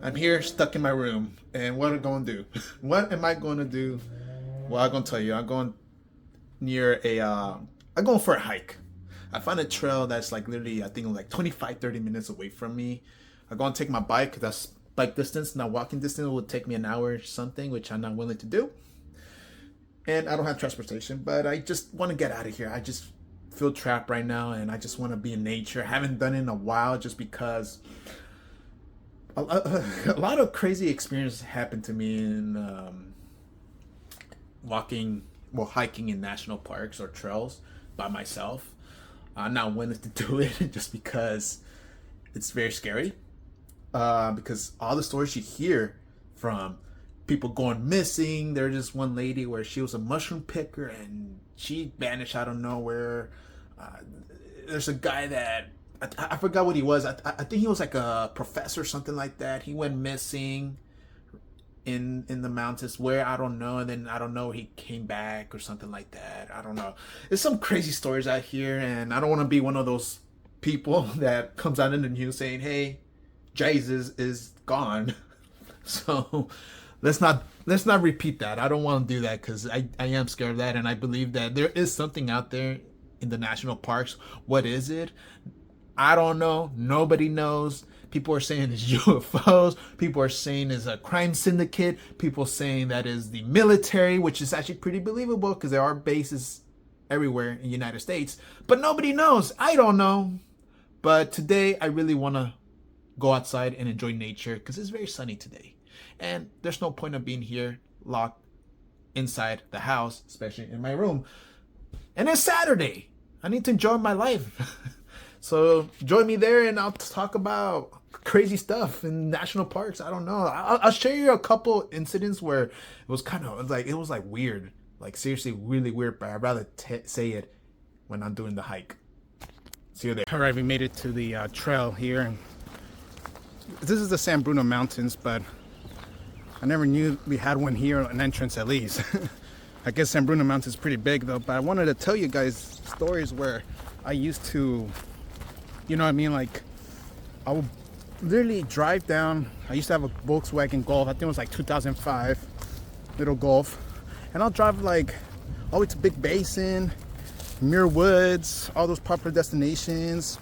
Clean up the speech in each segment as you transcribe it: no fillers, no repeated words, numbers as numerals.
I'm here stuck in my room, and what am I going to do? What am I going to do? Well, I'm going to tell you. I'm going near a. I'm going for a hike. I found a trail that's like literally, I think, like 25, 30 minutes away from me. I'm going to take my bike. That's bike distance. Now, walking distance would take me an hour or something, which I'm not willing to do. And I don't have transportation, but I just want to get out of here. I just feel trapped right now, and I just want to be in nature. I haven't done it in a while just because a lot of crazy experiences happened to me in walking, well, hiking in national parks or trails by myself. I'm not willing to do it just because it's very scary. Because all the stories you hear from people going missing. There's just one lady where she was a mushroom picker and she vanished out of nowhere. Uh, there's a guy that I forgot what he was. I think he was like a professor or something like that. He went missing in the mountains where I don't know, and then I don't know he came back or something like that. I don't know. There's some crazy stories out here, and I don't want to be one of those people that comes out in the news saying, "Hey, Jesus is gone." So let's not repeat that. I don't want to do that because I am scared of that, and I believe that there is something out there in the national parks. What is it? I don't know. Nobody knows. People are saying it's UFOs. People are saying it's a crime syndicate. People saying that is the military, which is actually pretty believable because there are bases everywhere in the United States. But nobody knows. I don't know. But today I really want to go outside and enjoy nature because it's very sunny today. And there's no point of being here locked inside the house, especially in my room. And it's Saturday. I need to enjoy my life. So join me there and I'll talk about crazy stuff in national parks. I don't know. I'll share you a couple incidents where it was kind of like, it was like weird. Like seriously, really weird, but I'd rather say it when I'm doing the hike. See you there. All right, we made it to the trail here. And this is the San Bruno Mountains, but I never knew we had one here, an entrance at least. I guess San Bruno Mountain is pretty big though, but I wanted to tell you guys stories where I used to, you know what I mean? Like, I would literally drive down. I used to have a Volkswagen Golf. I think it was like 2005, little Golf. And I'll drive like all the way to Big Basin, Muir Woods, all those popular destinations.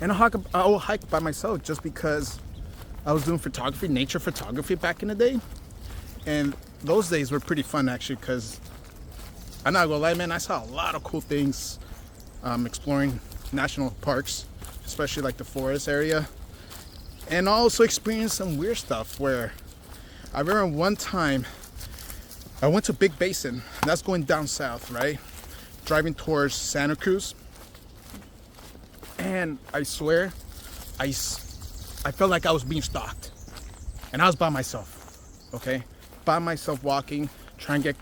And I'll hike by myself just because I was doing photography, nature photography back in the day. And those days were pretty fun actually because I'm not gonna lie, man, I saw a lot of cool things exploring national parks, especially like the forest area. And I also experienced some weird stuff where I remember one time I went to Big Basin, that's going down south, right? Driving towards Santa Cruz. And I swear, I felt like I was being stalked. And I was by myself, okay? By myself walking, trying to get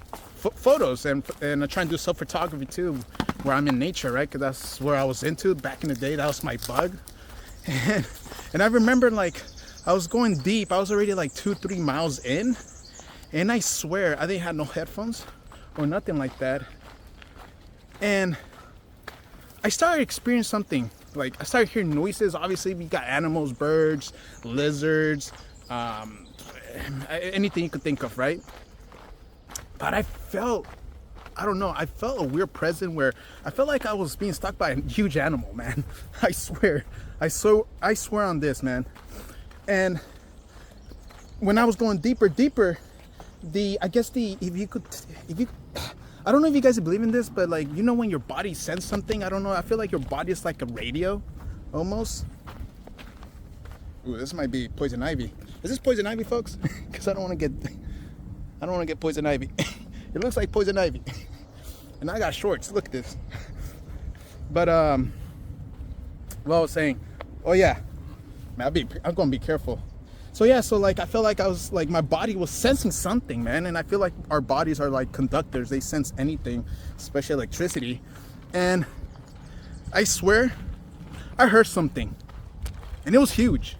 photos and trying to do self-photography too, where I'm in nature, right? Because that's where I was into back in the day. That was my bug. And I remember like I was going deep. I was already like 2-3 miles in. And I swear I didn't have no headphones or nothing like that. And I started experiencing something. Like I started hearing noises. Obviously we got animals, birds, lizards, anything you could think of, right? But I felt a weird presence where I felt like I was being stalked by a huge animal, man. I swear on this, man. And when I was going deeper, I don't know if you guys believe in this, but like, you know, when your body senses something, I don't know, I feel like your body is like a radio, almost. Ooh, this might be poison ivy. Is this poison ivy, folks? Because I don't want to get poison ivy. It looks like poison ivy. And I got shorts. Look at this. But well, I was saying, oh yeah, man, I'm gonna be careful. So yeah, so like I felt like I was like my body was sensing something, man. And I feel like our bodies are like conductors. They sense anything, especially electricity. And I swear, I heard something, and it was huge.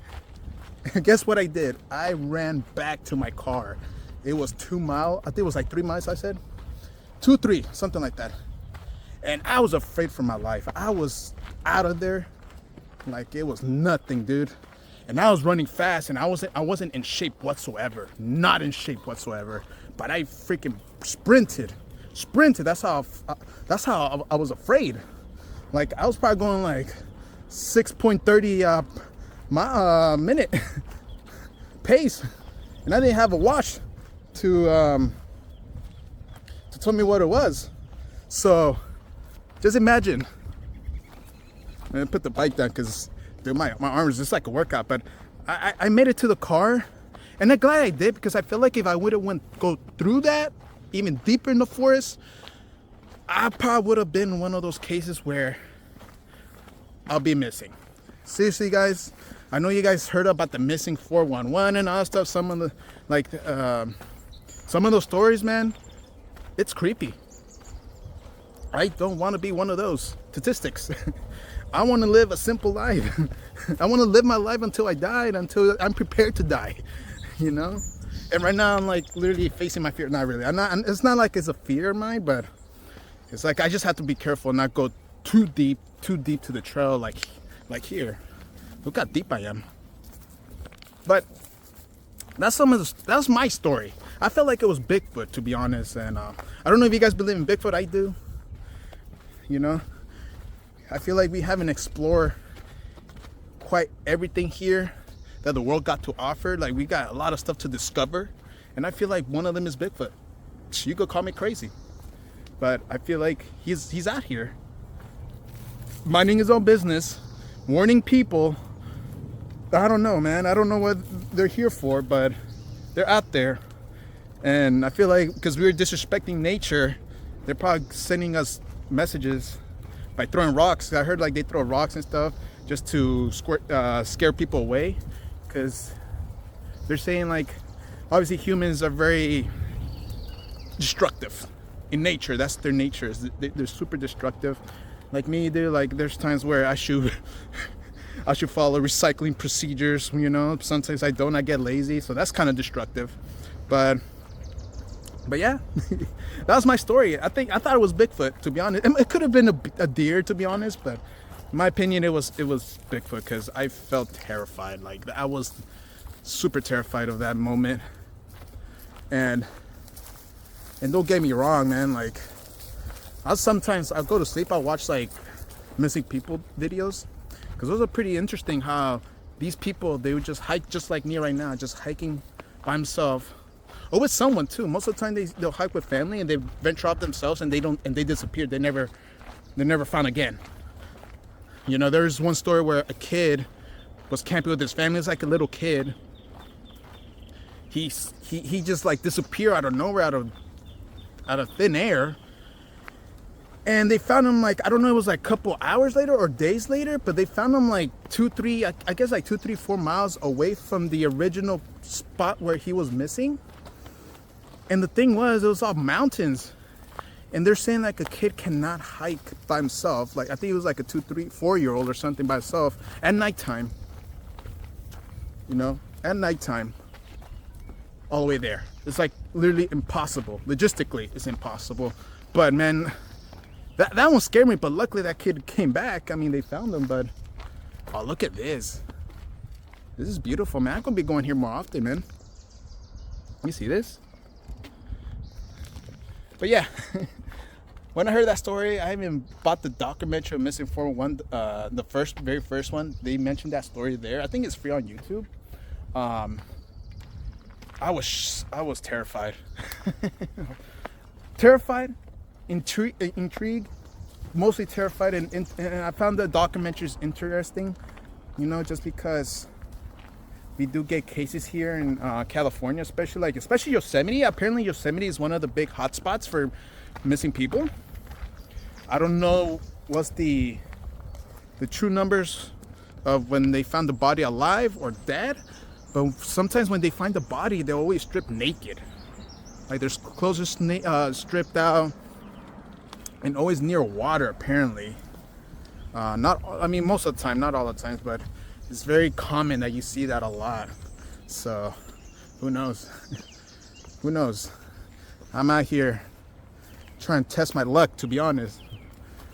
Guess what I did? I ran back to my car. It was 2 miles. I think it was like 3 miles, I said. 2, 3, something like that. And I was afraid for my life. I was out of there like it was nothing, dude. and I was running fast, and I wasn't in shape whatsoever, not in shape whatsoever. But I freaking sprinted. That's how I was afraid. Like I was probably going like 6.30 minute pace, and I didn't have a watch to tell me what it was. So just imagine. I'm gonna put the bike down because my arm is just like a workout. But I made it to the car, and I'm glad I did, because I feel like if I would have go through that even deeper in the forest, I probably would have been one of those cases where I'll be missing. Seriously, guys, I know you guys heard about the missing 411 and all that stuff. Some of those stories, man, it's creepy. I don't want to be one of those statistics. I want to live a simple life. I want to live my life until I die, until I'm prepared to die, you know? And right now I'm like literally facing my fear. Not really. It's not like it's a fear of mine, but it's like I just have to be careful and not go too deep to the trail like here. Look how deep I am. But that's my story. I felt like it was Bigfoot, to be honest, and I don't know if you guys believe in Bigfoot. I do. You know, I feel like we haven't explored quite everything here that the world got to offer. Like, we got a lot of stuff to discover, and I feel like one of them is Bigfoot. You could call me crazy, but I feel like he's out here minding his own business, warning people. I don't know, man. I don't know what they're here for, but they're out there. And I feel like because we're disrespecting nature, they're probably sending us messages by throwing rocks. I heard like they throw rocks and stuff just to scare people away, because they're saying like obviously humans are very destructive in nature. That's their nature. They're super destructive. Like me, dude. Like there's times where I should follow recycling procedures, you know. Sometimes I don't. I get lazy, so that's kind of destructive. But yeah, that was my story. I thought it was Bigfoot, to be honest. It could have been a deer, to be honest, but in my opinion, it was Bigfoot, because I felt terrified. Like I was super terrified of that moment. And don't get me wrong, man. Like I'll go to sleep. I'll watch like missing people videos, because those are pretty interesting. How these people, they would just hike, just like me right now, just hiking by himself. Or with someone too. Most of the time they'll hike with family, and they venture off themselves, and they disappear. They're never found again. You know, there's one story where a kid was camping with his family. It's like a little kid. He just like disappeared out of nowhere, out of thin air. And they found him like, I don't know, it was like a couple hours later or days later, but they found him like 4 miles away from the original spot where he was missing. And the thing was, it was all mountains. And they're saying like a kid cannot hike by himself. Like I think it was like a 2, 3, 4-year-old or something by himself at nighttime. You know, at nighttime. All the way there. It's like literally impossible. Logistically, it's impossible. But man, that one scared me. But luckily that kid came back. I mean, they found him. But oh, look at this. This is beautiful, man. I'm gonna be going here more often, man. You see this? But yeah, when I heard that story, I even bought the documentary of Missing 411, the very first one. They mentioned that story there. I think it's free on YouTube. I was terrified. Terrified, intrigued, mostly terrified, and I found the documentaries interesting, you know, just because we do get cases here in California, especially Yosemite. Apparently Yosemite is one of the big hotspots for missing people. I don't know what's the true numbers of when they found the body alive or dead, but sometimes when they find the body, they're always stripped naked. Like their clothes are stripped out, and always near water apparently. Most of the time, not all the times, but it's very common that you see that a lot. So who knows? Who knows? I'm out here trying to test my luck, to be honest.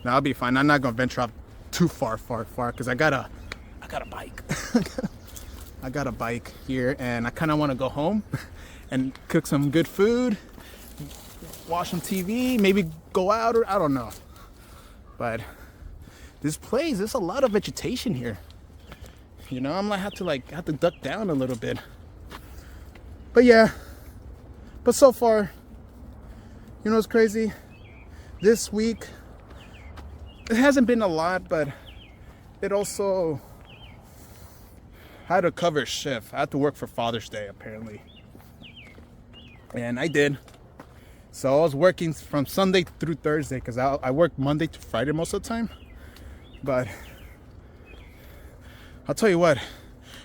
Now I'll be fine. I'm not gonna venture off too far, because I got a bike. got a bike here, and I kind of want to go home and cook some good food, watch some TV, maybe go out, or I don't know. But this place, there's a lot of vegetation here. You know, I'm gonna have to duck down a little bit. But yeah, but so far, you know what's crazy? This week, it hasn't been a lot, but it also I had to cover a shift. I had to work for Father's Day, apparently. And I did. So I was working from Sunday through Thursday, because I work Monday to Friday most of the time. But I'll tell you what,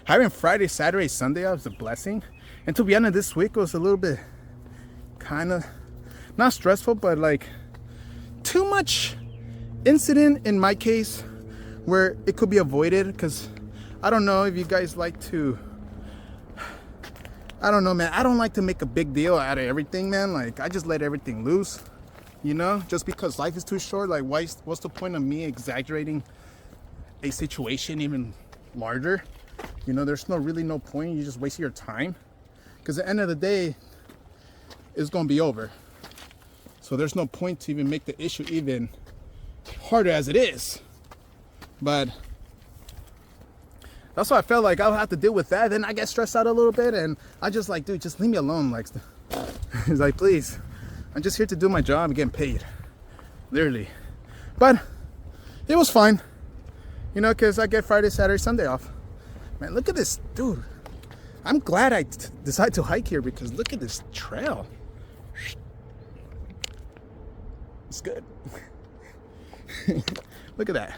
having Friday, Saturday, Sunday off was a blessing. And to be honest, this week was a little bit kind of, not stressful, but like too much incident in my case where it could be avoided. Because I don't know if you guys like to, I don't know, man. I don't like to make a big deal out of everything, man. Like, I just let everything loose, you know? Just because life is too short, like, what's the point of me exaggerating a situation even larger? You know, there's really no point. You just waste your time. Because at the end of the day, it's going to be over. So there's no point to even make the issue even harder as it is. But that's why I felt like I'll have to deal with that. Then I get stressed out a little bit, and I just like, dude, just leave me alone. Like, he's like, please, I'm just here to do my job and get paid, literally. But it was fine, you know, because I get Friday, Saturday, Sunday off. Man, look at this, dude. I'm glad I decided to hike here, because look at this trail. It's good. Look at that.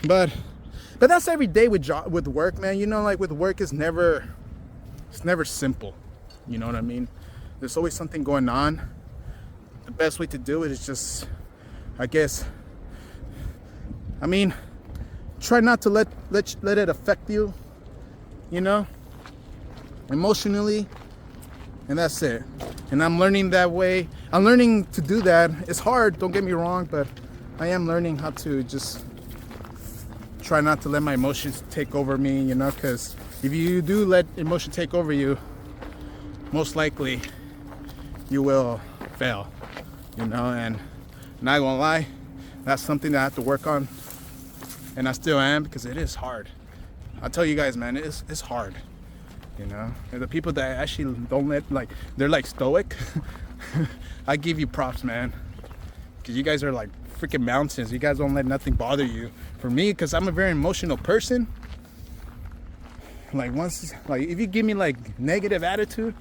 But that's every day with work, man. You know, like with work, it's never simple. You know what I mean? There's always something going on. The best way to do it is just, I guess, I mean, try not to let it affect you, you know, emotionally, and that's it. And I'm learning that way. I'm learning to do that. It's hard, don't get me wrong, but I am learning how to just try not to let my emotions take over me, you know, because if you do let emotion take over you, most likely you will fail, you know. And not gonna lie, that's something that I have to work on, and I still am, because it is hard. I'll tell you guys, man, it's hard, you know. And the people that actually don't let, like, they're like stoic, I give you props, man, because you guys are like freaking mountains. You guys don't let nothing bother you. For me, because I'm a very emotional person, like if you give me like negative attitude,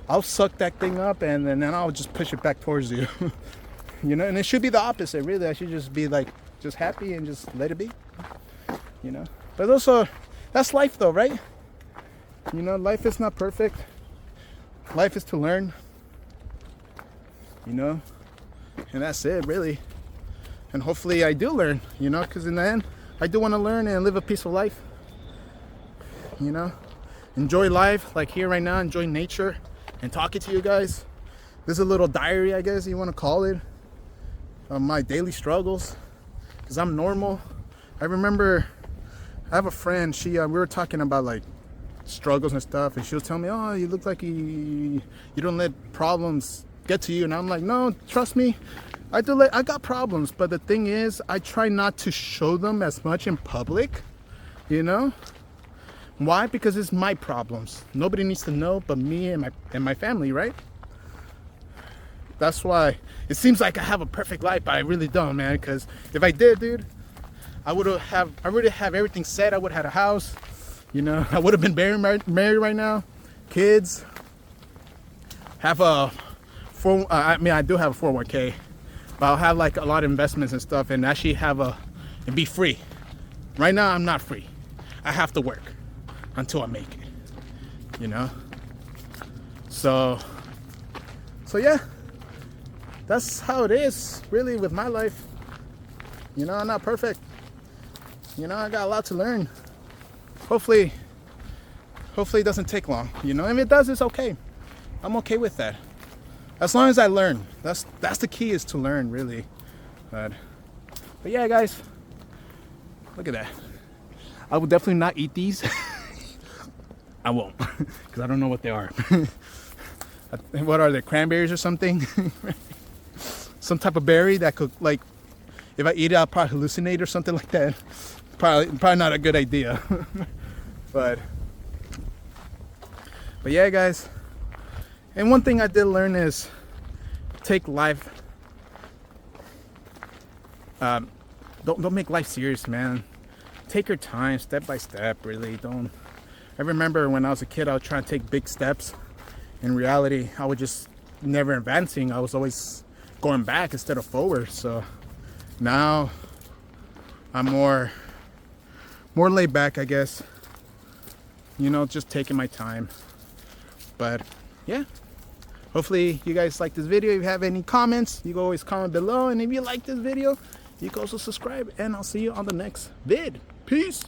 I'll suck that thing up, and then I'll just push it back towards you. You know, and it should be the opposite, really. I should just be like just happy and just let it be, you know. But also, that's life though, right? You know, life is not perfect. Life is to learn, you know, and that's it, really. And hopefully I do learn, you know, because in the end, I do want to learn and live a peaceful life, you know. Enjoy life, like here right now, enjoy nature and talking to you guys. This is a little diary, I guess you want to call it, of my daily struggles, because I'm normal. I remember I have a friend, we were talking about like struggles and stuff, and she was telling me, oh, you look like you don't let problems get to you. And I'm like, no, trust me, I got problems, but the thing is, I try not to show them as much in public, you know. Why? Because it's my problems. Nobody needs to know but me and my family, right? That's why it seems like I have a perfect life, but I really don't, man. Because if I did, dude, I would have everything set. I would have had a house, you know. I would have been married right now, kids. Have I do have a 401k. But I'll have like a lot of investments and stuff, and actually and be free. Right now, I'm not free. I have to work until I make it, you know? So yeah, that's how it is, really, with my life. You know, I'm not perfect. You know, I got a lot to learn. Hopefully it doesn't take long, you know? If it does, it's okay. I'm okay with that. As long as I learn. That's the key, is to learn, really. But yeah, guys, look at that. I will definitely not eat these. I won't, because I don't know what they are. What are they, cranberries or something? Some type of berry that could, like, if I eat it, I'll probably hallucinate or something like that. Probably not a good idea. But yeah, guys. And one thing I did learn is take life. Don't make life serious, man. Take your time, step by step. Really, don't. I remember when I was a kid, I would try to take big steps. In reality, I was just never advancing. I was always going back instead of forward. So now I'm more laid back, I guess. You know, just taking my time. But yeah, hopefully you guys like this video. If you have any comments, you can always comment below. And if you like this video, you can also subscribe. And I'll see you on the next vid. Peace.